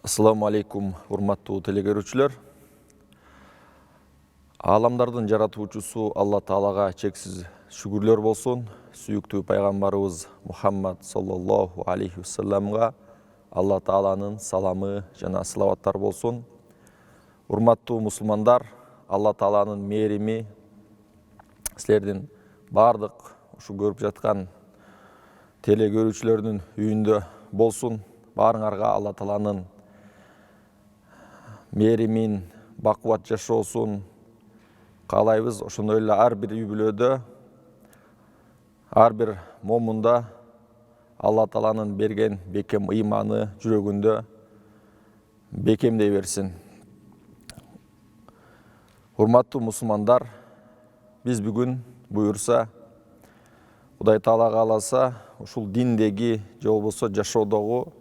Assalamu алейкум, урматтуу телегөрүүчүлөр. Аламдардын жаратуучусу Алла Таалага чексиз шүгүрлөр болсун. Сүйүктүү пайгамбарыбыз Мухаммад саллаллаху алейхи вассаламга Алла Тааланын саламы жана салаваттар болсун. Урматтуу мусулмандар, Алла Тааланын мээрими силердин бардык ушу көрүп жаткан телегөрүүчүлөрдүн үйүндө болсун. Баарыңарга Алла Тааланын мээримин, бакубат жашоосун каалайбыз. Ошондой эле ар бир үй бүлөдө, ар бир момунда Алла Тааланын берген бекем ыйманы жүрөгүндө бекемдей берсин. Урматтуу мусулмандар, биз бүгүн буюрса, Кудай Таала кааласа, ушул диндеги же болбосо жашоодогу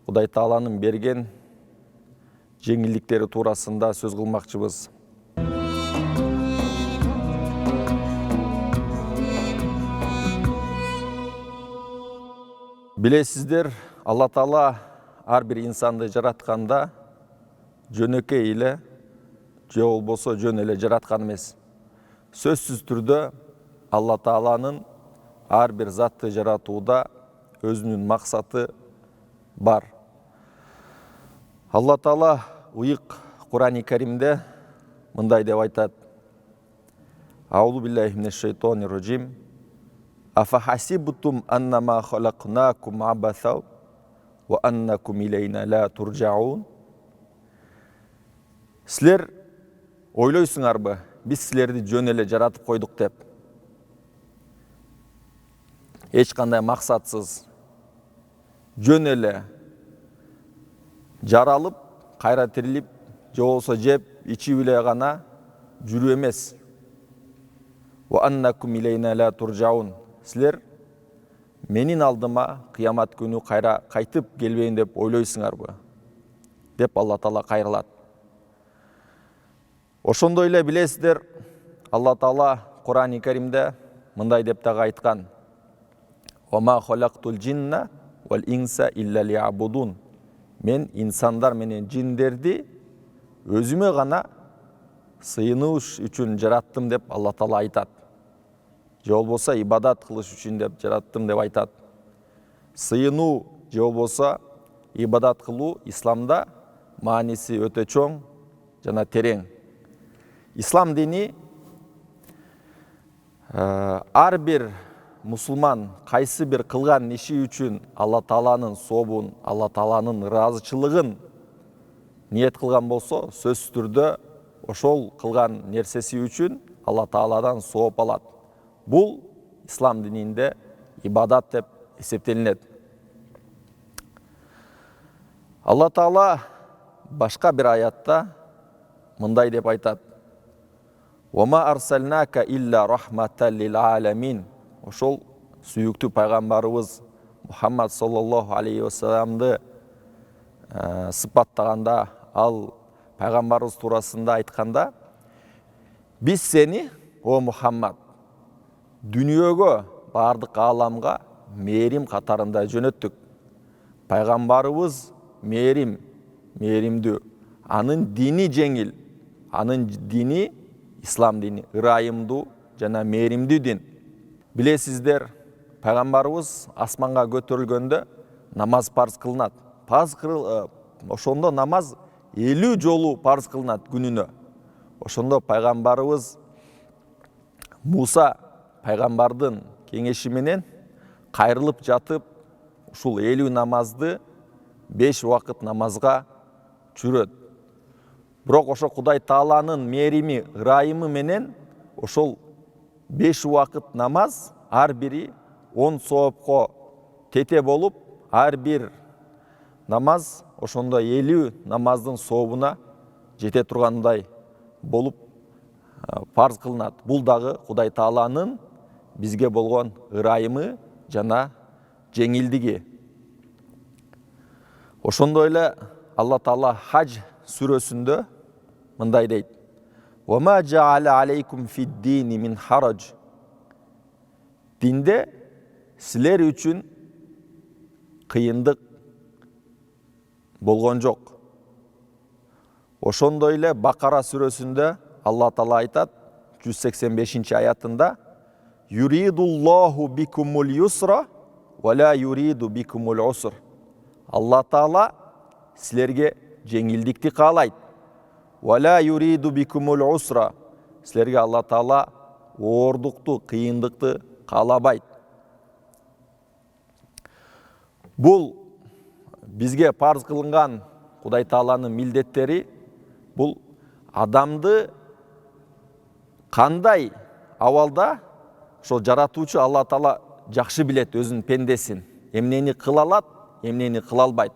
Кудай Тааланын берген жеңилдиктери туурасында сөз кылмакчыбыз. Билесиздер, Алла Таала ар бир инсанды жаратканда жөнөкөй эле же болбосо жөн эле жараткан эмес. Сөзсүз түрдө Алла Тааланын ар бир затты жаратууда өзүнүн максаты бар. Алла Таала уйык Кур'ани Каримде мындай деп айтат: Аузу биллахи минеш шайтонир раджим. Афахасибтум аннама халакнакум абаса ва аннакум илейна ла туржаун. Силер ойлойсуңарбы, биз силерди жөн эле жаратып койдук деп? Эч кандай максатсыз, жөн эле жаралып, кайра тирилип, же болбосо жеп, ичип эле гана жүрүү эмес. Ва аннакум илейна ла туржаун. Силер менин алдыма кыямат күнү кайра кайтып келбейин деп ойлойсуңарбы? Деп Алла Таала кайрылат. Ошондой эле билесиздер, Алла Таала Кур'ани Каримде мындай деп дагы айткан: Ва ма халактул джинна вал инса илля лиябудун. Мен инсандар менен жиндерди өзүмө гана сыйынууш үчүн жараттым деп Алла Таала айтат. Же болбосо ибадат кылыш үчүн деп жараттым деп айтат. Сыйынуу же болбосо ибадат кылуу исламда мааниси өтө чоң жана терең. Ислам дини ар бир мусулман кайсы бир кылган иши үчүн Алла Тааланын сообун, Алла Тааланын ыраазычылыгын ниет кылган болсо, сөзсүз түрдө ошол кылган нерсеси үчүн Алла Тааладан сооп алат. Бул ислам дининде ибадат деп эсептелинет. Алла Таала башка бир аятта мындай деп айтат: Ва ма арсалнака илля рахматан лил аламин. Ошол сүйүктүү пайгамбарыбыз Мухаммад саллаллаху алейхи вассаламды сыпаттаганда, ал пайгамбарыбыз туурасында айтканда: Биз сени, о Мухаммад, дүнүйөгө, бардык ааламга мээрим катарында жөнөттүк. Пайгамбарыбыз мээримдүү, анын дини жеңил, анын дини ислам дини, ырайымдуу жана мээримдүү дин. Билесиздер, пайгамбарыбыз асманга көтөрүлгөндө намаз парз кылынат. Ошондо намаз 50 жолу парз кылынат күнүнө. Ошондо пайгамбарыбыз Муса пайгамбардын кеңеши менен кайрылып жатып, ушул 50 намазды 5 убакыт намазга чүрөт. Бирок ошо Кудай Тааланын мээрими, ырайымы менен ошол 5 убакыт намаз ар бири 10 соопко тете болуп, ар бир намаз ошондо 50 намаздын сообуна жете тургандай болуп парз кылынат. Бул дагы Кудай Тааланын бизге болгон ырайымы жана жеңилдиги. Ошондой эле Алла Таала Хадж сүрөсүндө мындай дейт: Ва ма жа'ала алейкум фид-дини мин харадж. Динде силер үчүн кыйындык болгон жок. Ошондой эле Бакара сүрөсүндө Алла Таала айтат 185-аятында: Юридуллаху бикумул юсра ва ла юриду бикумул уср. Алла Таала силерге жеңилдикти каалайт. Ва ла юриду бикумул усра. Силерге Алла Таала оордукту, кыйындыкты каалабайт. Бул бизге парз кылынган Кудай Тааланын милдеттери, бул адамды кандай абалда ошо жаратуучу Алла Таала жакшы билет өзүнүн пендесин, эмнени кыла алат, эмнени кыла албайт.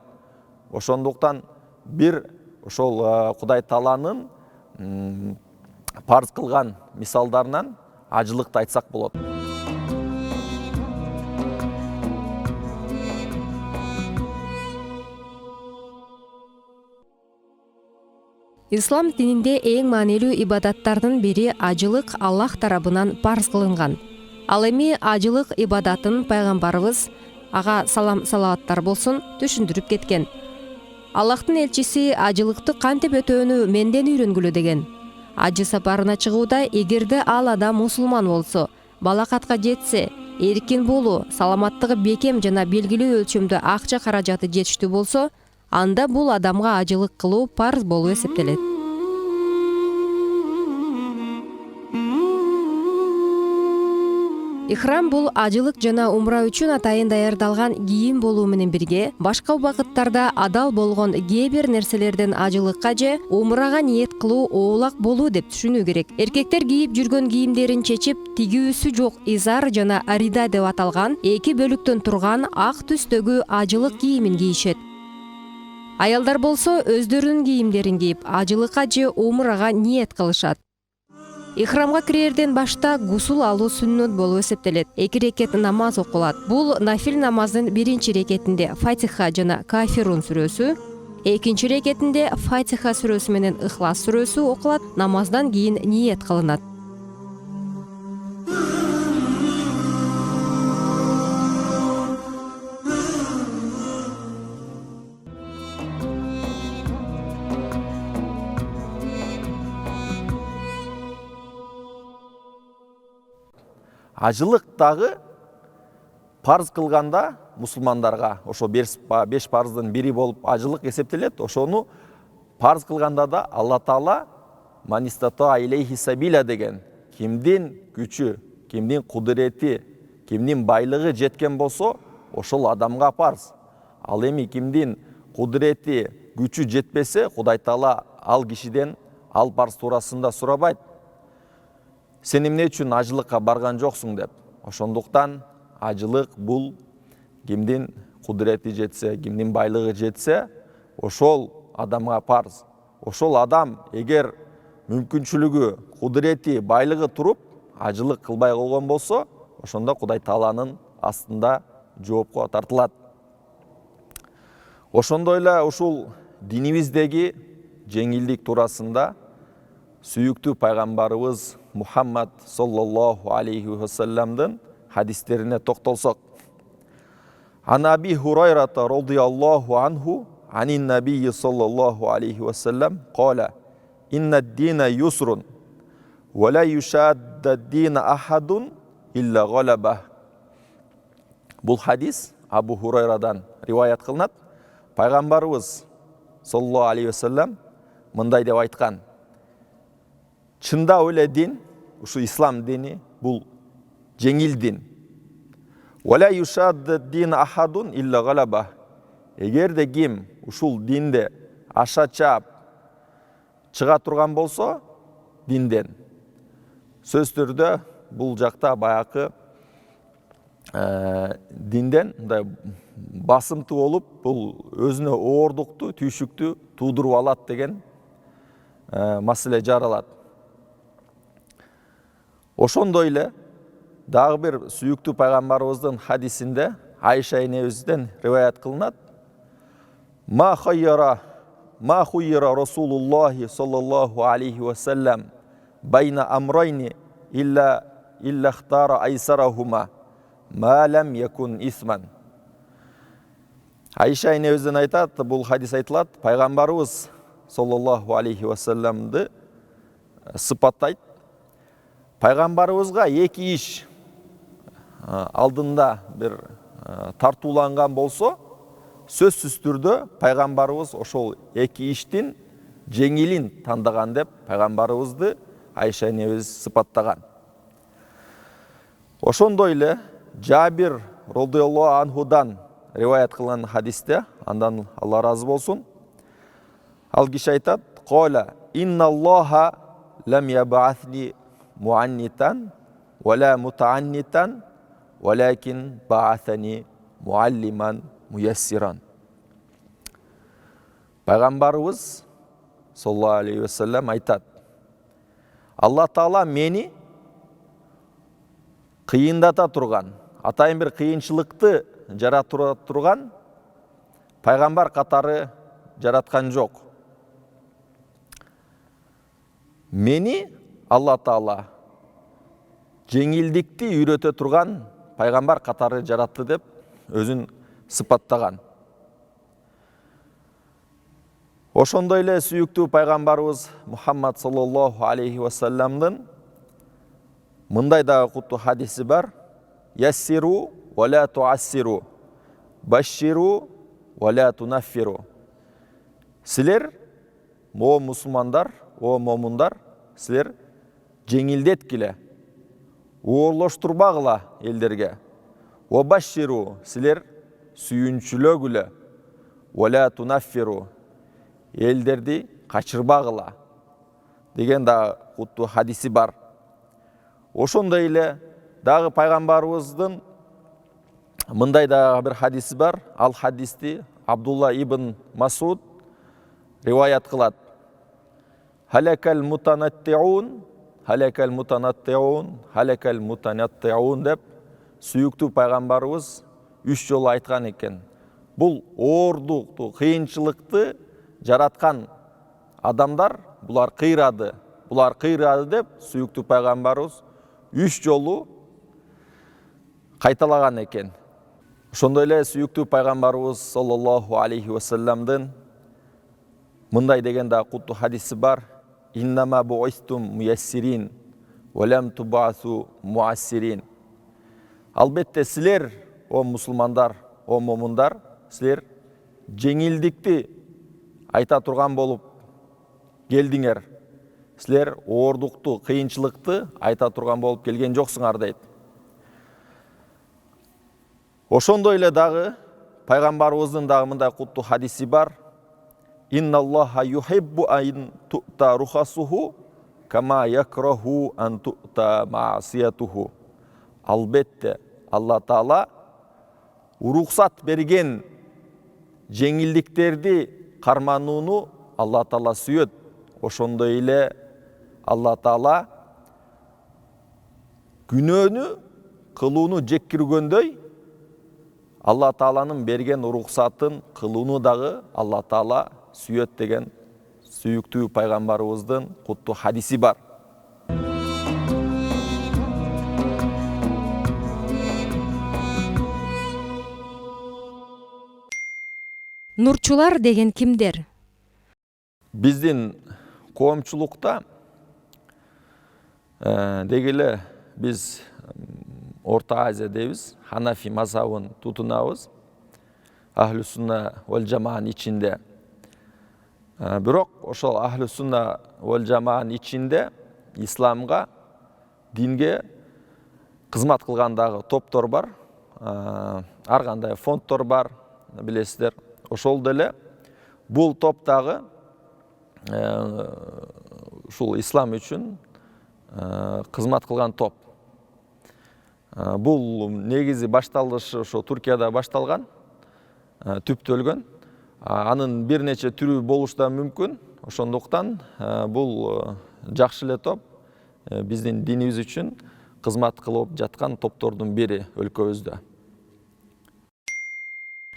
Ошондуктан бир ошол Кудай Тааланын парз кылган мисалдарынан ажылыкты айтсак болот. Ислам дининде эң маанилүү ибадаттардын бири ажылык Аллах тарабынан парз кылынган. Ал эми ажылык ибадатын пайгамбарыбыз, ага салам салаваттар болсун, түшүндүрүп кеткен. Аллахтын элчиси ажылыкты кантип өтөөнү менден үйрөнгүлө деген. Ажы сапарына чыгууда эгерде ал адам мусулман болсо, балакатка жетсе, эркин болуу, саламаттыгы бекем жана белгилүү өлчөмдө акча каражаты жетиштүү болсо, анда бул адамга ажылык кылуу парз болуп эсептелет. Ихрам бул ажылык жана умра үчүн атайын даярдалган кийим болуу менен бирге, башка убакыттарда адал болгон кээ бир нерселерден ажылыкка же умрага ниет кылуу оолак болуу деп түшүнүү керек. Эркектер кийип жүргөн кийимдерин чечип, тигүүсү жок изар жана арида деп аталган 2 бөлүктөн турган ак түстөгү ажылык кийимин кийишет. Аялдар болсо өздөрүнүн кийимдерин кийип, ажылыкка же умрага ниет кылышат. Ихрамга кирерден башта гусул алуу сүннөт болуп эсептелет. 2 рекет намаз окулат. Бул нафил намаздын 1 рекетинде Фатиха жана Кафирун сүрөсү, 2 рекетинде Фатиха сүрөсү менен Ихлас сүрөсү окулат. Намаздан кийин ниет кылынат. Ажылык дагы парз кылганда мусулмандарга ошо 5 парздын бири болуп ажылык эсептелет. Ошону парз кылганда да Алла Таала манистата илейхи сабила деген, кимдин күчү, кимдин кудурети, кимдин байлыгы жеткен болсо, ошол адамга парз. Ал эми кимдин кудурети, күчү жетпесе, Кудай Таала ал кишиден ал парз туурасында сурабайт. Сен эмне үчүн ажылыкка барган жоксуң деп. Ошондуктан ажылык бул кимдин кудурети жетсе, кимдин байлыгы жетсе, ошол адамга парз. Ошол адам эгер мүмкүнчүлүгү, кудурети, байлыгы туруп, ажылык кылбай койгон болсо, ошондо Кудай Тааланын астында жоопко тартылат. Ошондой эле ушул динибиздеги жеңилдик туурасында сүйүктүү пайгамбарыбыз Мухаммад саллаллаху алейхи ва салламдын хадистерине токтолсок. Ан Аби Хурайрата радияллаху анху анин набийи саллаллаху алейхи ва саллам кала: инна дина юсрун ва ла юшадда дина ахадун илля галаба. Бул хадис Абу Хурайрадан риваят кылынат. Пайгамбарыбыз саллаллаху алейхи ва саллам мындай деп айткан: чындап эле дин, ушу ислам дини, бул жеңил дин. Вала юшадда дин ахадун илля галаба. Эгерде ким ушул динде аша чаап чыга турган болсо динден, сөз түрдө бул жакта баякы динден мындай басымтуу болуп, бул өзүнө оордукту, түйшүктү туудуруп алат деген маселе жаралат. Ошондой эле дагы бир сүйүктүү пайгамбарыбыздын хадисинде Айша энебизден риваят кылынат: ма хайяра Расулуллахи саллаллаху алейхи ва саллам байна амрайни илля ихтара айсарахума ма лам якун исман. Айша энебизден айтат, бул хадис айтылат, пайгамбарыбыз саллаллаху алейхи вассаламды сыпаттайт. Пайгамбарыбызга эки иш алдында бир тартууланган болсо, сөзсүз түрдө пайгамбарыбыз ошол эки иштин жеңилин тандаган деп пайгамбарыбызды Айша энебиз сыпаттаган. Ошондой эле Жабир радиаллаху анхудан риваят кылган хадисте, андан Алла разы болсун, ал киши айтат: "Кола инналлаха лам ябаасни муаннитан вала мутааннитан, валакин баасани муаллиман муяссиран." Пайгамбарыбыз саллаллаху алейхи вассалам айтат: Алла Таала мени кыйындата турган, атайын бир кыйынчылыкты жаратыра турган пайгамбар катары жараткан жок. Мени Алла Таала жеңилдикти үйрөтө турган пайгамбар катары жаратты деп өзүн сыпаттаган. Ошондой эле сүйүктүү пайгамбарыбыз Мухаммад саллаллаху алейхи вассаламдын мындай дагы куттуу хадиси бар: "Яссиру ва ла туассиру, башширу ва ла тунаффиру." Силер, о мусулмандар, о момундар, силер жеңилдеткиле, оорлоштурбагыла элдерге. Ва башширу, силер сүйүнчүлөгүлө, ва ла тунаффиру, элдерди качырбагыла деген да куттуу хадиси бар. Ошондой эле дагы пайгамбарыбыздын мындай да бир хадиси бар. Ал хадисти Абдулла ибн Масуд риваят кылат. Халакал мутанаттиун, халакал мутанаттиун, халакал мутанаттиун деп сүйүктүү пайгамбарыбыз 3 жолу айткан экен. Бул оордукту, кыйынчылыкты жараткан адамдар, булар кыйрады деп сүйүктүү пайгамбарыбыз 3 жолу кайталаган экен. Ошондой эле сүйүктүү пайгамбарыбыз саллаллаху алейхи вассаламдын мындай деген да куттуу хадиси бар: "Иннама буистум муяссирин, ва лам тубасу муассирин." Албетте силер, о мусулмандар, о момундар, силер жеңилдикти айта турган болуп келдиңер. Силер оордукту, кыйынчылыкты айта турган болуп келген жоксуңар дейт. Ошондой эле дагы пайгамбарыбыздын дагы мындай куттуу хадиси бар: "Инналлаха юхиббу ан ту'та рухасуху кама якраху ан ту'та маасиятуху." Албетте Алла Таала уруксат берген жеңилдиктерди карманууну Алла Таала сүйөт. Ошондой эле Алла Таала күнөөнү кылууну жеккиргөндөй, Алла Тааланын берген уруксатын кылууну дагы Алла Таала сүйөт деген сүйүктүү пайгамбарыбыздын куттуу хадиси бар. Нурчулар деген кимдер? Биздин коомчулукта дегеле биз Орта Азия дейбиз, Ханафи мазхабын тутунабыз, Ахлу сунна вал жамаанын ичинде. Бирок ошол Ахлу сунна вал жамаанын ичинде исламга, динге кызмат кылгандагы топтор бар, ар кандай фонддор бар, билесиздер. Ошол деле бул топтагы ушул ислам үчүн кызмат кылган топ. Бул негизи башталышы ошо Туркияда башталган, түптөлгөн. Анын бир нече түрү болушу да мүмкүн. Ошондуктан бул жакшы эле топ, биздин динибиз үчүн кызмат кылып жаткан топтордун бири өлкөбүздө.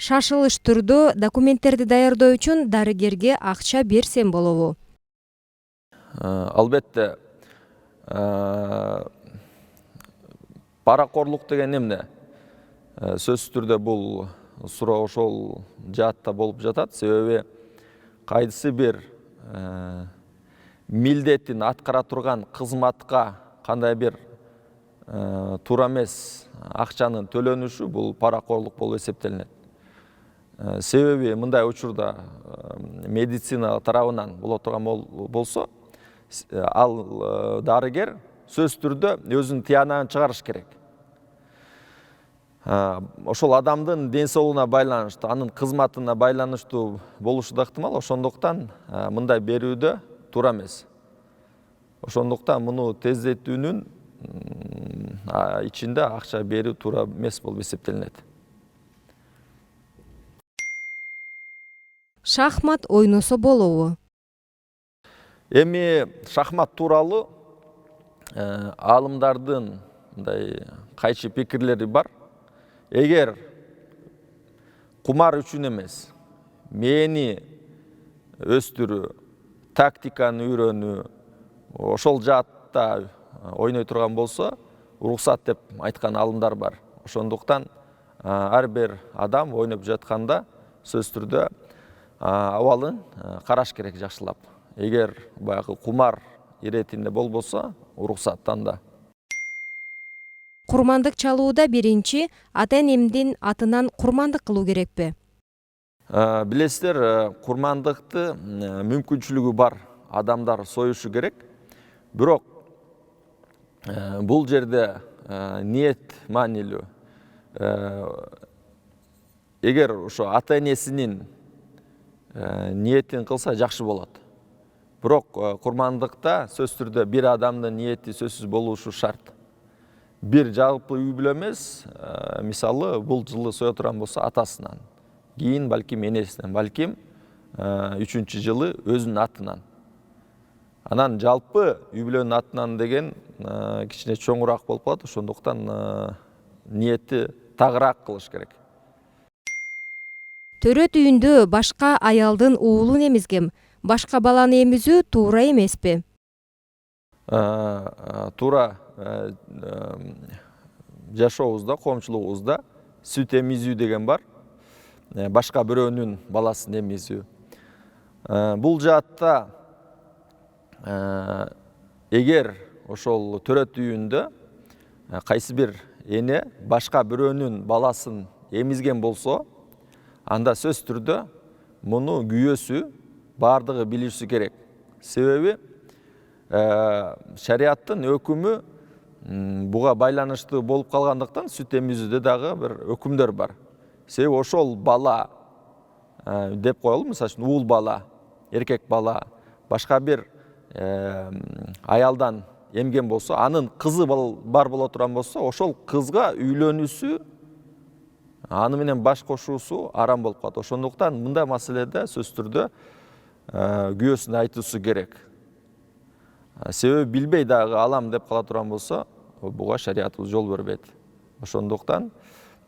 Шашылыш түрдө документтерди даярдоо үчүн дарыгерге акча берсем болобу? Албетте паракорлук деген эмне? Сөзсүз түрдө бул суроо ошол жаатта болуп жатат. Себеби кайсы бир милдетин аткара турган кызматка кандай бир туура эмес акчанын төлөнүшү бул паракорлук болуп эсептелинет. Себеби мындай учурда медицина тарабынан боло турган болсо, ал дарыгер сөзсүз түрдө өзүнүн тыянагын чыгарыш керек. Ошол адамдын ден соолугуна байланыштуу, анын кызматына байланыштуу болушу да ыктымал. Ошондуктан мындай берүүдө туура эмес. Ошондуктан муну тездетүүнүн ичинде акча берүү туура эмес болуп эсептелинет. Шахмат ойносо болобу? Эми шахмат тууралуу аалымдардын мындай кайчы пикирлери бар. Эгер кумар үчүн эмес, мээни өстүрүү, тактиканы үйрөнүү, ошол жаатта ойной турган болсо, уруксат деп айткан аалымдар бар. Ошондуктан ар бир адам ойноп жатканда сөзсүз түрдө абалын караш керек жакшылап. Эгер баягы кумар иретинде болбосо, уруксаттан да. Курмандык чалууда биринчи ата-энемдин атынан курмандык кылуу керекпи? Билесиздер, курмандыкты мүмкүнчүлүгү бар адамдар союшу керек. Бирок бул жерде ниет маанилүү. Эгер ошо ата-энесинин ниетин кылса жакшы болот. Бирок курмандыкта сөзсүз түрдө бир адамдын ниети сөзсүз болушу шарт. Бир жалпы үй бүлө эмес, мисалы бул жылы сое турган болсо атасынан, кийин балким энесинен, балким 3-чү жылы өзүнүн атынан. Анан жалпы үй бүлөнүн атынан деген кичине чоңураак болуп калат. Ошондуктан ниети тагыраак кылыш керек. Төрөт үйүндө башка аялдын уулун эмизгем, башка баланы эмизүү туура эмеспи? Туура жашообузда, коомчулугубузда сүт эмизүү деген бар. Башка бирөөнүн баласын эмизүү. Бул жаатта эгер ошол төрөт үйүндө кайсы бир эне башка бирөөнүн баласын эмизген болсо, анда сөзсүз түрдө муну күйөөсү бардыгы билиши керек. Себеби шариаттын өкүмү буга байланыштуу болуп калгандыктан сүт эмизүүдө дагы бир өкүмдөр бар. Себеби ошол бала деп коелу, мисалы үчүн уул бала, эркек бала башка бир аялдан эмген болсо, анын кызы бар боло турган болсо, ошол кызга үйлөнүүсү, аны менен баш кошуусу арам болуп калат. Ошондуктан мындай маселеде сөзсүз түрдө күйөөсүн айтуусу керек. Себеби билбей дагы алам деп кала турган болсо, буга шариятыбыз жол бербейт. Ошондуктан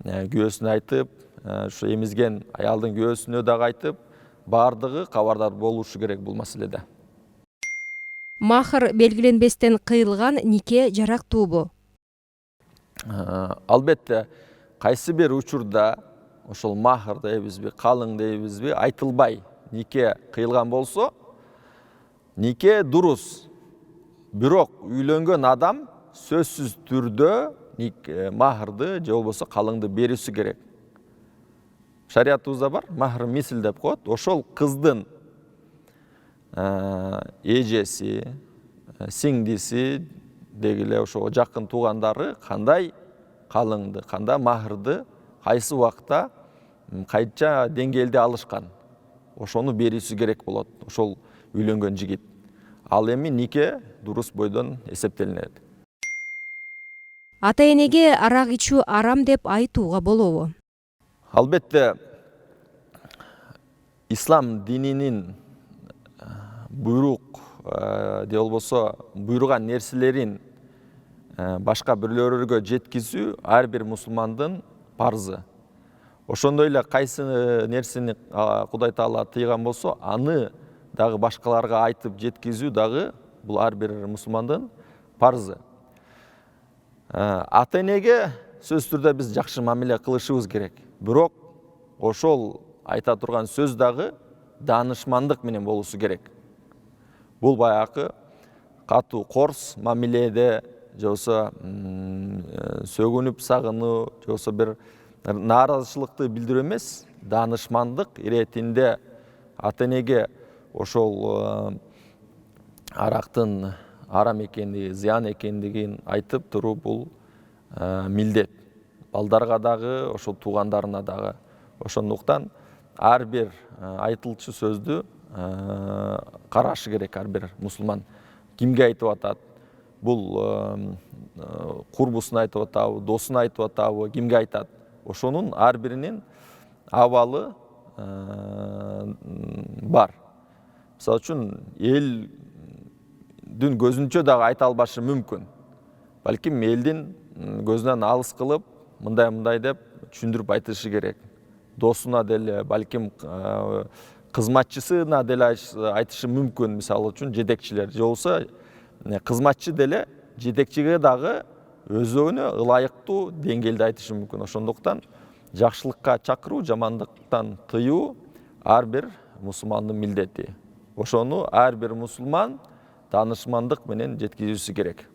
күйөөсүн айтып, ушу эмизген аялдын күйөөсүнө дагы айтып, бардыгы кабардар болушу керек бул маселеде. Махр белгиленбестен кыйылган нике жарактуубу? Албетте, кайсы бир учурда ошол махр дейбизби, калың дейбизби, айтылбай нике кыйылган болсо, нике дурус. Бирок үйлөнгөн адам сөзсүз түрдө махрды же болбосо калыңды берүүсү керек. Шариятыбызда бар, махр мисил деп коет. Ошол кыздын эжеси, сиңдиси дегиле ошо жакын туугандары кандай калыңды, кандай махрды, кайсы убакта, кайча деңгээлде алышкан, ошону берүүсү керек болот ошол үйлөнгөн жигит. Ал эми нике дурус бойдон эсептелинет. Ата-энеге арак ичүү арам деп айтууга болобу? Албетте, ислам дининин буйрук же болбосо буйруган нерселерин башка бирлөргө жеткизүү ар бир мусулмандын парзы. Ошондой эле кайсы нерсени Кудай Таала тыйган болсо, аны дагы башкаларга айтып жеткизүү дагы бул ар бир мусулмандын парзы. Ата-энеге сөзсүз түрдө биз жакшы мамиле кылышыбыз керек. Бирок ошол айта турган сөз дагы даанышмандык менен болушу керек. Бул баягы катуу корс мамиледе же болбосо сөгүнүп сагынуу же болбосо бир нааразычылыкты билдирүү эмес, даанышмандык иретинде ата энеге ошол арактын арам экендиги, зыян экендигин айтып туруу бул милдет. Балдарга дагы, ошол туугандарына дагы. Ошондуктан ар бир айтылчу сөздү карашы керек ар бир мусулман. Кимге айтып атат? Бул курбусуна айтып атабы, досуна айтып атабы, кимге айтат? Ошонун ар биринин абалы бар. Мисалы үчүн элдин көзүнчө дагы айта албашы мүмкүн. Балким элдин көзүнөн алыс кылып, мындай деп түшүндүрүп айтышы керек. Досуна деле, балким кызматчысына деле айтышы мүмкүн, мисалы үчүн жетекчилер. Же болбосо кызматчы деле жетекчиге дагы өзүнө ылайыктуу деңгээлде айтышы мүмкүн. Ошондуктан жакшылыкка чакыруу, жамандыктан тыюу ар бир мусулмандын милдети. Ошону ар бир мусулман даанышмандык менен жеткизүүсү керек.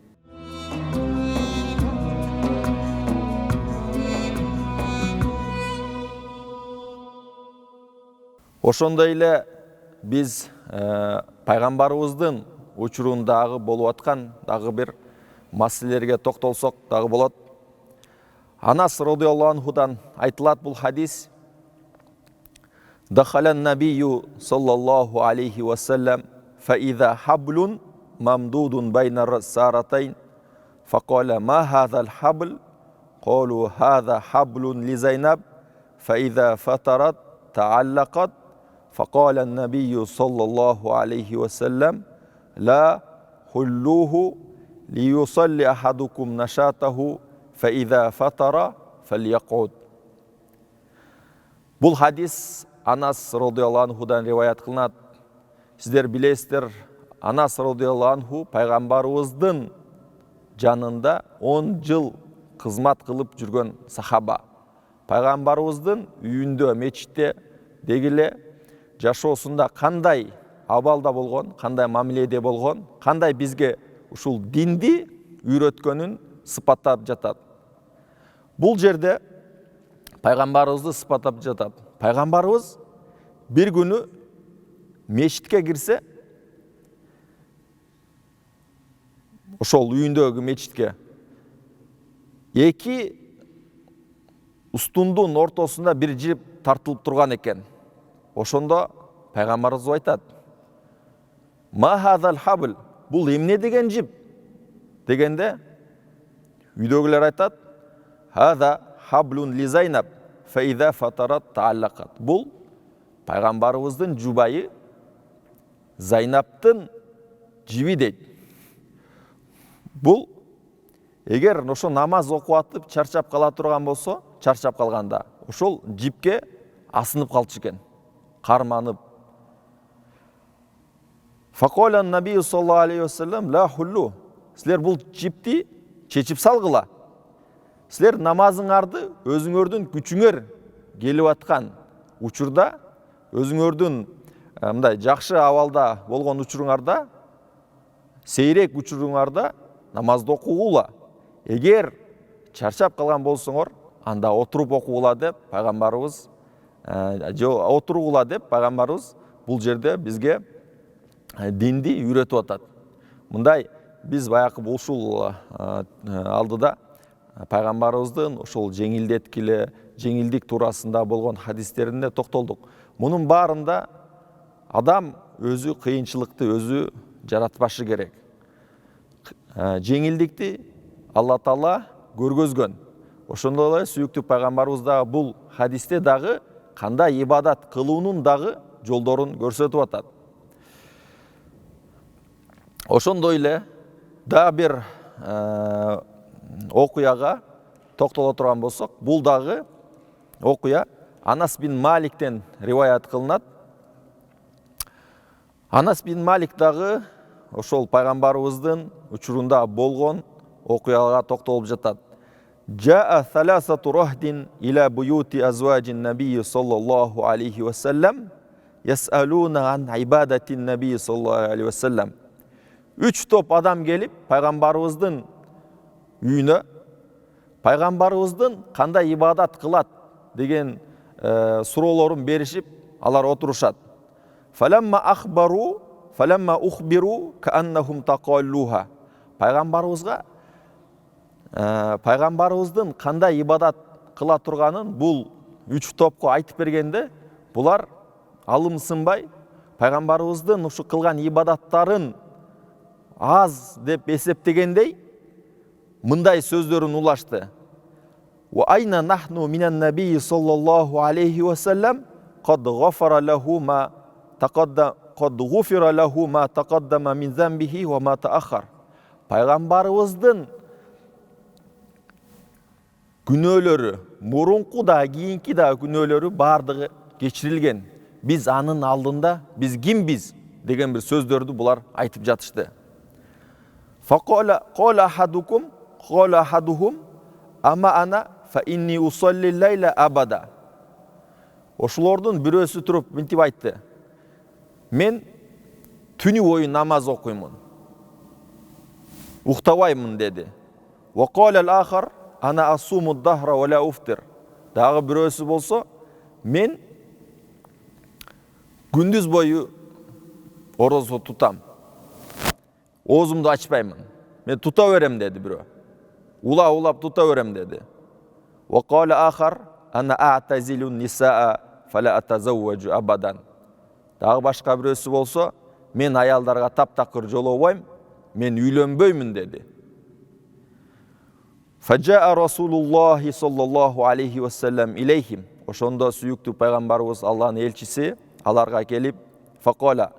Ошондой эле биз пайгамбарыбыздын учурундагы болуп аткан дагы бир маселелерге токтолсок дагы болот. Анас радhiyallahu анхудан айтылат бул хадис. Дахалан набийю саллаллаху алейхи ва саллям фаиза хаблун мамдудун байна саратайн факала ма хазал хабл қалу хаза хаблун ли Зайнаб фаиза фатарат тааллакат факала набийю саллаллаху алейхи ва саллям ла хуллуху ли юсалли ахадукум нашатаху фаиза фатара фальякуд. Бул хадис Анас радhiyallahu анхудан риваят кылынат. Сиздер билесиздер, Анас радhiyallahu анху пайгамбарыбыздын жанында 10 жыл кызмат кылып жүргөн сахаба. Пайгамбарыбыздын үйүндө, мечитте дегиле жашоосунда кандай абалда болгон, кандай мамиледе болгон, кандай бизге ушул динди үйрөткөнүн сыпаттап жатат. Бул жерде пайгамбарыбызды сыпаттап жатат. Пайгамбарыбыз бир күнү мечитке кирсе, ошол үйүндөгү мечитке эки устундун ортосунда бир жип тартылып турган экен. Ошондо пайгамбарыбыз айтат: "Ма хазал хабл?" Бул эмне деген жип? Дегенде үйдөгүлөр айтат: "Хаза хаблун ли Зайнаб фаиза фатарат тааллакат." Бул пайгамбарыбыздын жубайы Зайнаптын жиби дейт. Бул эгер ошо намаз окуп атып чарчап кала турган болсо, чарчап калганда ошол жипке асынып калчу экен, карманып. Факоля набий саллаллаху алейхи ва саллям ла хуллу. Силер бул жипти чечип салгыла. Силер намазыңарды өзүңөрдүн күчүңөр келип аткан учурда, өзүңөрдүн мындай жакшы абалда болгон учуруңарда, сейрек учуруңарда намазды окугула. Эгер чарчап калган болсоңор, анда отуруп окугула деп пайгамбарыбыз, отургула деп пайгамбарыбыз бул жерде бизге динди үйрөтүп атат. Мындай биз баягы ушул алдыда пайгамбарыбыздын ошол жеңилдик туурасында болгон хадистерине токтолдук. Мунун баарында адам өзү кыйынчылыкты өзү жаратпашы керек. Жеңилдикти Алла Таала көргөзгөн. Ошондой эле сүйүктүү пайгамбарыбыз дагы бул хадисте дагы кандай ибадат кылуунун дагы жолдорун көрсөтүп атат. Ошондой эле дагы бир окуяга токтоло турган болсок, бул дагы окуя Анас бин Маликтен риваят кылынат. Анас бин Малик дагы ошол пайгамбарыбыздын учурунда болгон окуяга токтолуп жатат. Jaa thalasatu rahdin ila buyuti azwajin nabiyyi sallallahu aleyhi ve sellem yes'aluna an ibadatin nabiyyi sallallahu aleyhi ve sellem. 3 топ адам келип пайгамбарыбыздын үйүнө пайгамбарыбыздын кандай ибадат кылат деген суроолорун беришип алар отурушат. Фаламма ухбиру кааннахум тaqalluha. Пайгамбарыбыздын кандай ибадат кыла турганын бул 3 топко айтып бергенде, булар алымсынбай пайгамбарыбыздын ушу кылган ибадаттарын аз деп эсептегендей мындай сөздөрүн улашты. Wa ayna nahnu minan nabiyyi sallallahu aleyhi ve sellem qad ghafara lahu ma taqaddama min zambihi wa ma ta'akhkhar. Пайгамбарыбыздын күнөөлөрү, мурунку да, кийинки да күнөөлөрү бардыгы кечирилген. Биз анын алдында биз кимбиз деген бир сөздөрдү булар айтып жатышты. Faqala ahaduhum ama ana fa inni usalli layla abada. Ошолордун бирөөсү туруп мынтип айтты. Мен түнү бою намаз окуймун. Уктабаймын деди. Wa qala al-akhar ana asumu ad-dahra wa la uftir. Дагы бирөөсү болсо, мен күндүз бою орозо тутам. Оозумду ачпаймын. Мен тута берем деди бирөө. Улап тута берем деди. Wa qala akhar ana a'tazilu an-nisaa fala atazawwaju abadan. Дагы башка бирөөсү болсо, мен аялдарга таптакыр жолобойм, мен үйлөнбөймүн деди. Фажаа Расулуллахи саллаллаху алейхи ва саллям илейхим. Ошондо сүйүктүү пайгамбарыбыз Аллахтын элчиси аларга келип, факала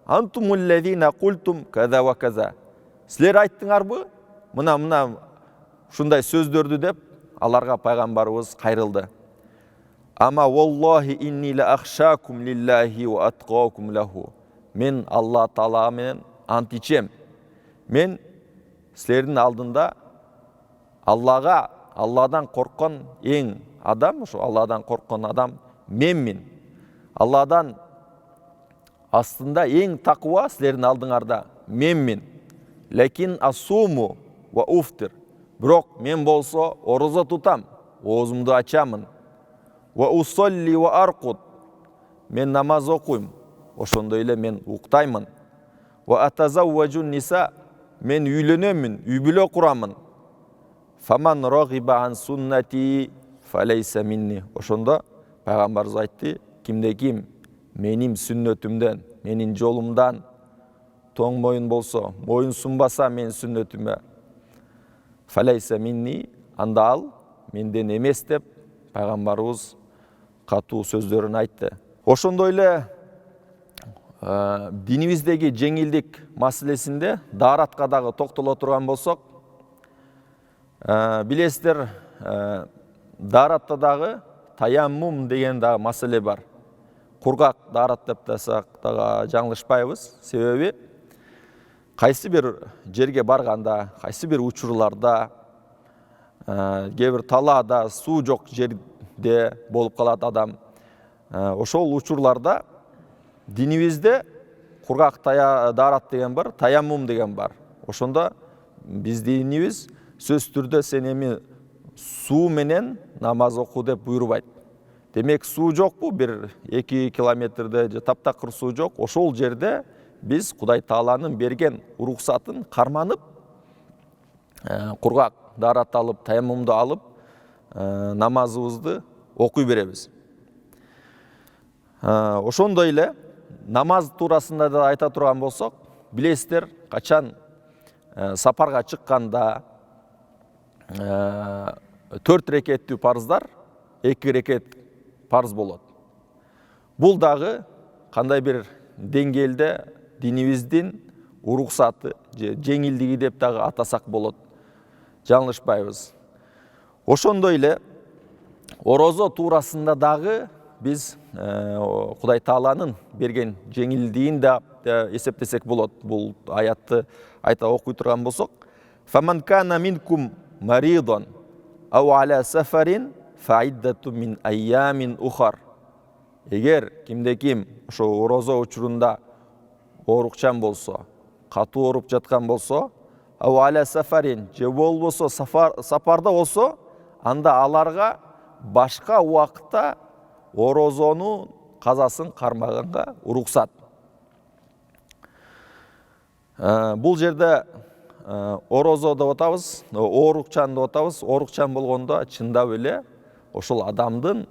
антумул лазина культум каза ва каза. Силер айттыңарбы? Мына ушундай сөздөрдү деп аларга пайгамбарыбыз кайрылды. Ама валлахи инни ла ахшакум лиллахи ва атқакум лаху. Мен Алла Таала менен ант ичем. Мен силердин алдында Алладан корккон эң адам, ошо Алладан корккон адам менмин. Алладан астында эң таква силердин алдыңарда менмин. Лекин асуму ва уфтир. Бирок мен болсо орозо тутам, оозумду ачамын. Ва усалли ва аркут. Мен намаз окуйм, ошондой эле мен уктаймын. Ва атазавважу ниса. Мен үйлөнөмүн, үй бүлө курамын. Фаман рагиба ан суннати фалейса минни. Ошондо пайгамбарыбыз айтты, кимде ким менин сүннөтүмдөн, менин жолумдан тоң моюн болсо, моюн сунбаса менин сүннөтүмө, фалейса минни, анда ал менден эмес деп пайгамбарыбыз катуу сөздөрүн айтты. Ошондой эле динибиздеги жеңилдик маселесинде дааратка дагы токтоло турган болсок, билесиздер, дааратта дагы таяммум деген дагы маселе бар. Кургак даарат деп дасак дагы жаңылышпайбыз. Себеби кайсы бир жерге барганда, кайсы бир учурларда, кээ бир талаада суу жок жерде болуп калат адам. Ошол учурларда динибизде кургак даарат деген бар, таяммум деген бар. Ошондо биз динибиз сөз түрдө сен эми суу менен намаз оку деп буйрубайт. Демек суу жокпу, 1-2 километрде же таптакыр суу жок. Ошол жерде биз Кудай Тааланын берген уруксатын карманып, кургак даарат алып, таяммумду алып, намазыбызды окуй беребиз. Ошондой эле намаз туурасында да айта турган болсок, билесиздер, качан сапарга чыкканда 4 рекеттүү парыздар, 2 рекет парыз болот. Бул дагы кандай бир деңгээлде динибиздин уруксаты же жеңилдиги деп дагы атасак болот. Жаңылышпайбыз. Ошондой эле орозо туурасында дагы биз Кудай Тааланын берген жеңилдигин да эсептесек болот. Бул аятты айта окуй турган болсок, "Фаман кана минкум маридон", ау аля сафарин фаиддату мин айямин ухар. Егер кимде-ким ошо орозо учурунда оорукчан болсо, катуу ооруп жаткан болсо, ау аля сафарин же болбосо сапарда болсо, анда аларга башка убакытта орозонун казасын кармаганга уруксат. Бул жерде орозо деп атабыз, оорукчан деп атабыз. Оорукчан болгондо чындап эле ошол адамдын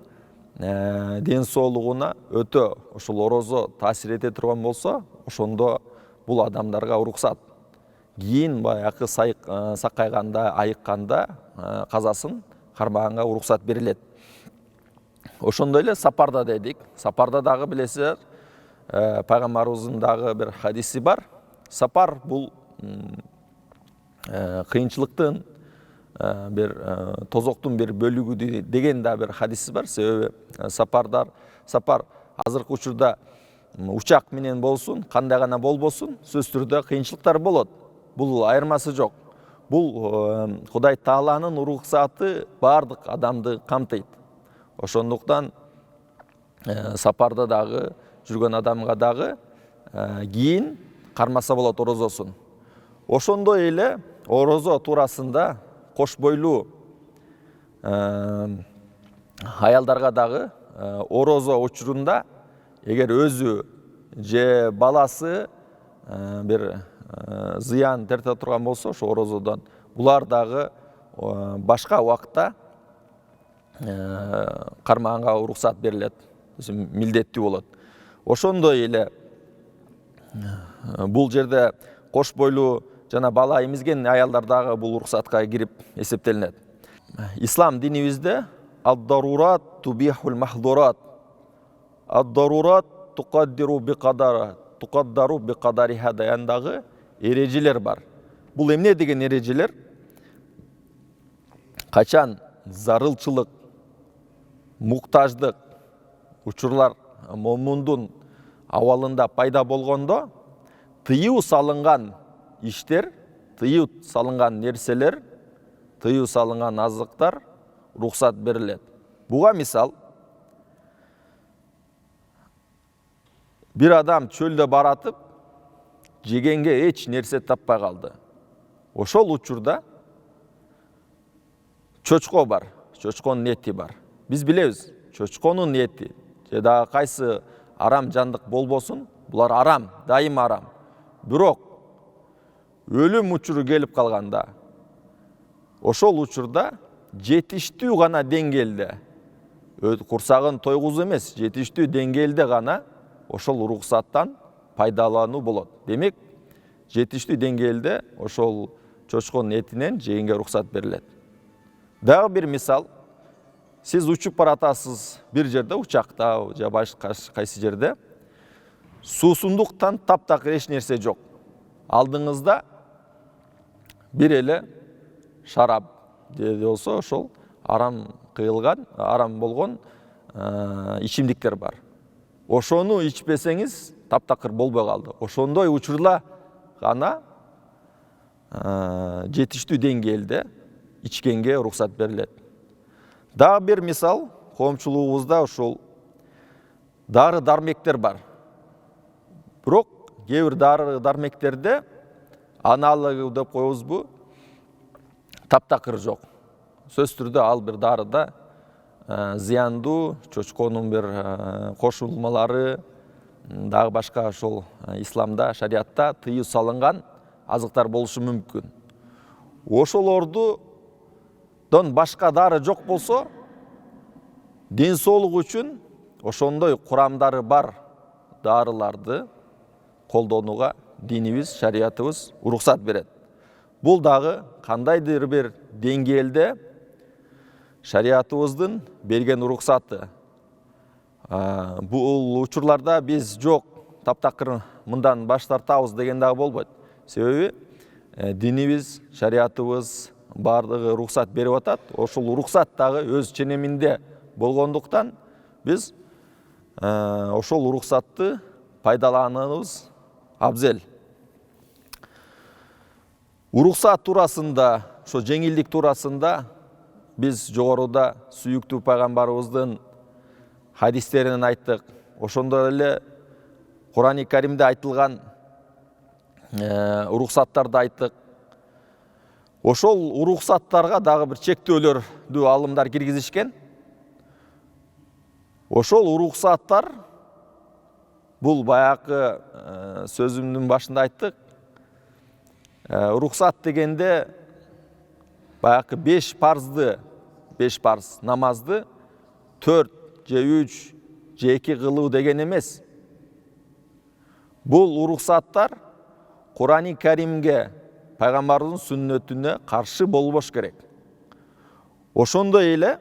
ден соолугуна өтө ошол орозо таасир эте турган болсо, ошондо бул адамдарга уруксат. Кийин баягы сакайганда, айыкканда казасын кармаганга уруксат берилет. Ошондой эле сапарда дедик. Сапарда дагы билесиздер, пайгамбарыбыздын дагы бир хадиси бар. Сапар бул кыйынчылыктын бир тозоктун бир бөлүгү деген да бир хадиси бар. Себеби сапар азыркы учурда учак менен болсун, кандай гана болбосун, сөзсүз түрдө кыйынчылыктар болот. Бул айырмасы жок. Бул Кудай Тааланын уруксаты бардык адамды камтыйт. Ошондуктан сапарда дагы жүргөн адамга дагы кийин кармаса болот орозосун. Ошондой эле орозо туурасында кош бойлуу аялдарга дагы орозо учурунда эгер өзү же баласы бир зыян терте турган болсо, ошо орозодон булар дагы башка убакытта кармаганга уруксат берилет, милдеттүү болот. Ошондой эле бул жерде кош бойлуу жана бала эмизген аялдар дагы бул уруксатка кирип эсептелинет. Ислам динибизде ад-дарурат тубихул махдурат. Ад-дарурат туқаддару биқадариха дегендагы эрежелер бар. Бул эмне деген эрежелер? Качан зарылчылык, муктаждык учурлар момундун абалында пайда болгондо, тыюу салынган иштер, тыюу салынган нерселер, тыюу салынган азыктар уруксат берилет. Буга мисал, бир адам чөлдө баратып, жегенге эч нерсе таппай калды. Ошол учурда чочко бар, чочконун эти бар. Биз билебиз, чочконун эти же дагы кайсы арам жандык болбосун, булар арам, дайым арам. Бирок өлүм учуру келип калганда, ошол учурда жетиштүү гана деңгээлде, курсагын тойгузуу эмес, жетиштүү деңгээлде гана ошол уруксаттан пайдалануу болот. Демек, жетиштүү деңгээлде ошол чочконун этинен жегенге уруксат берилет. Дагы бир мисал, сиз учуп баратасыз бир жерде, учакта же башка кайсы жерде, суусундуктан таптакыр эч нерсе жок. Алдыңызда бир эле шарап же болсо ошол арам кыйылган, арам болгон ичимдиктер бар. Ошону ичпесеңиз таптакыр болбой калды. Ошондой учурда гана жетиштүү деңгээлде ичкенге уруксат берилет. Дагы бир мисал, коомчулугубузда ошол дары дармектер бар. Бирок кээ бир дары дармектерде аналогы деп коебузбу, таптакыр жок. Сөзсүз түрдө ал бир дарыда зыяндуу чочконун бир кошулмалары, дагы башка ошол исламда, шариатта тыюу салынган азыктар болушу мүмкүн. Ошолордон башка дары жок болсо, ден соолук үчүн ошондой курамдары бар дарыларды колдонууга динибиз, шариатыбыз уруксат берет. Бул дагы кандайдыр бир деңгээлде шариатыбыздын берген уруксаты. Бул учурларда биз жок, таптакыр мындан баш тартабыз деген дагы болбойт. Себеби динибиз, шариатыбыз бардыгы уруксат берип атат. Ошол уруксат дагы өз ченеминде болгондуктан биз ошол уруксатты пайдаланабыз абзел. Уруксат туурасында, ошо жеңилдик туурасында Biz жогоруда сүйүктүү пайгамбарыбыздын хадистеринен айттык. Ошондой эле Кур'ан-ы Каримде айтылган уруксаттарды айттык. Ошол уруксаттарга дагы бир чектөөлөрдү алымдар киргизишкен. Ошол уруксаттар бул баягы сөзүмдүн башында айттык. Уруксат дегенде баягы 5 парз намазды 4 же 3 же 2 кылуу деген эмес. Бул уруксаттар Кур'ан-ы Каримге, пайгамбардын сүннөтүнө каршы болбош керек. Ошондой эле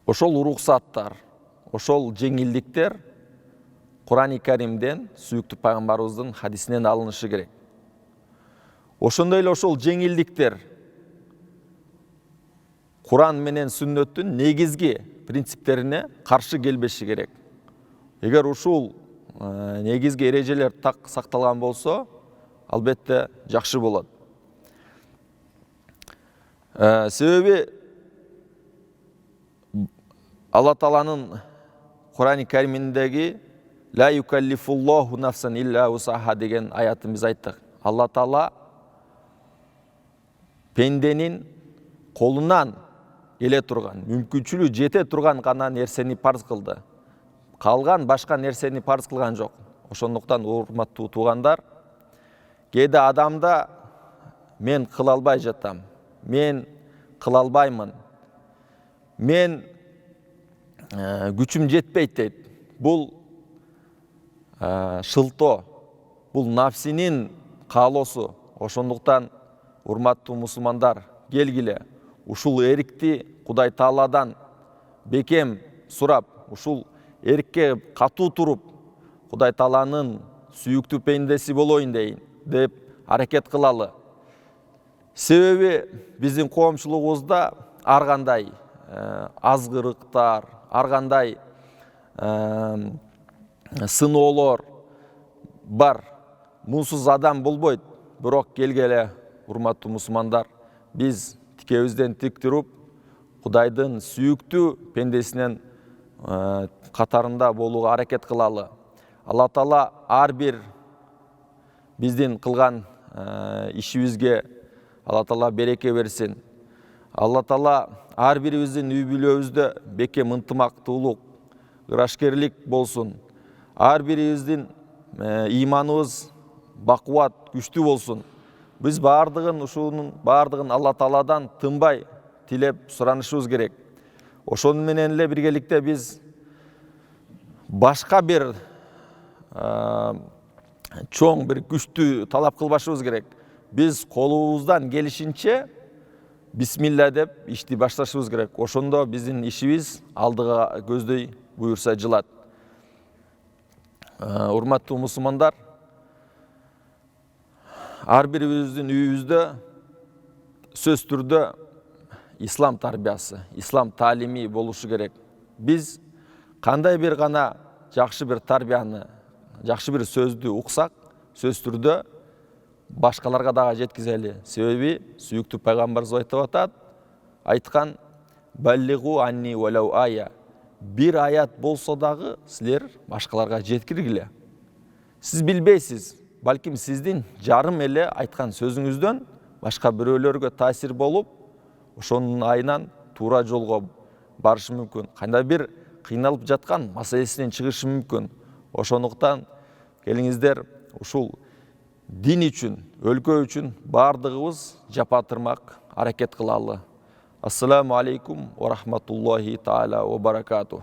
ошол уруксаттар, ошол жеңилдиктер Кур'ан-ы Каримден, сүйүктүү пайгамбарыбыздын хадисинен алынышы керек. Ошондой эле ошол жеңилдиктер Кур'ан менен сүннөттүн негизги принциптерине каршы келбеши керек. Эгер ушул негизги эрежелер так сакталган болсо, албетте жакшы болот. Себеби Алла Тааланын Кур'ан-ы Кариминдеги «Ла юкаллифуллаху нафсан илля усаха» деген аятын биз айттык. Алла Таала пенденин колунан келе турган, мүмкүнчүлүгү жете турган гана нерсени парз кылды. Калган башка нерсени парз кылган жок. Ошондуктан урматтуу туугандар, кээде адамда мен кыла албай жатам, мен кыла албаймын, мен күчүм жетпейт дейт. Бул шылтоо, бул нафсинин каалоосу. Ошондуктан урматтуу мусулмандар, келгиле ушул эрикти Кудай Тааладан бекем сурап, ушул эрикке катуу туруп, Кудай Тааланын сүйүктүү пендеси болоюн деп аракет кылалы. Себеби биздин коомчулугубузда ар кандай азгырыктар, ар кандай сыноолор бар. Мунсуз адам болбойт. Бирок келгеле урматтуу мусулмандар, биз тикебизден тик туруп, Кудайдын сүйүктүү пендесинен катарында болууга аракет кылалы. Алла Таала ар бир биздин кылган ишибизге Алла Таала береке берсин. Алла Таала ар бирибиздин үй бүлөбүздө бекем ынтымактуулук, ырашкерлик болсун. Ар бирибиздин ыйманыбыз бакубат, күчтүү болсун. Биз ушунун бардыгын Алла Тааладан тынбай тилеп суранышыбыз керек. Ошону менен эле биргеликте биз башка бир чоң бир күчтүү талап кылбашыбыз керек. Биз колубуздан келишинче бисмилла деп ишти башташыбыз керек. Ошондо биздин ишибиз алдыга көздөй буюрса жылат. Урматтуу мусулмандар, ар бирибиздин үйүбүздө сөз түрдө ислам тарбиясы, ислам таалими болушу керек. Биз кандай бир гана жакшы бир тарбияны, жакшы бир сөздү уксак, сөз түрдө башкаларга дагы жеткизели. Себеби сүйүктүү пайгамбарыбыз айтып атат, айткан «Баллигу анни валау ая». Бир аят болсо дагы силер башкаларга жеткиргиле. Сиз билбейсиз, балким сиздин жарым эле айткан сөзүңүздөн башка бирөөлөргө таасир болуп, ошонун айынан туура жолго барышы мүмкүн. Кандай бир кыйналып жаткан маселесинен чыгышы мүмкүн. Ошондуктан келиңиздер ушул дин үчүн, өлкө үчүн бардыгыбыз жапатырмак аракет кылалы. Ассаламу алейкум ва рахматуллахи таала ва баракатух.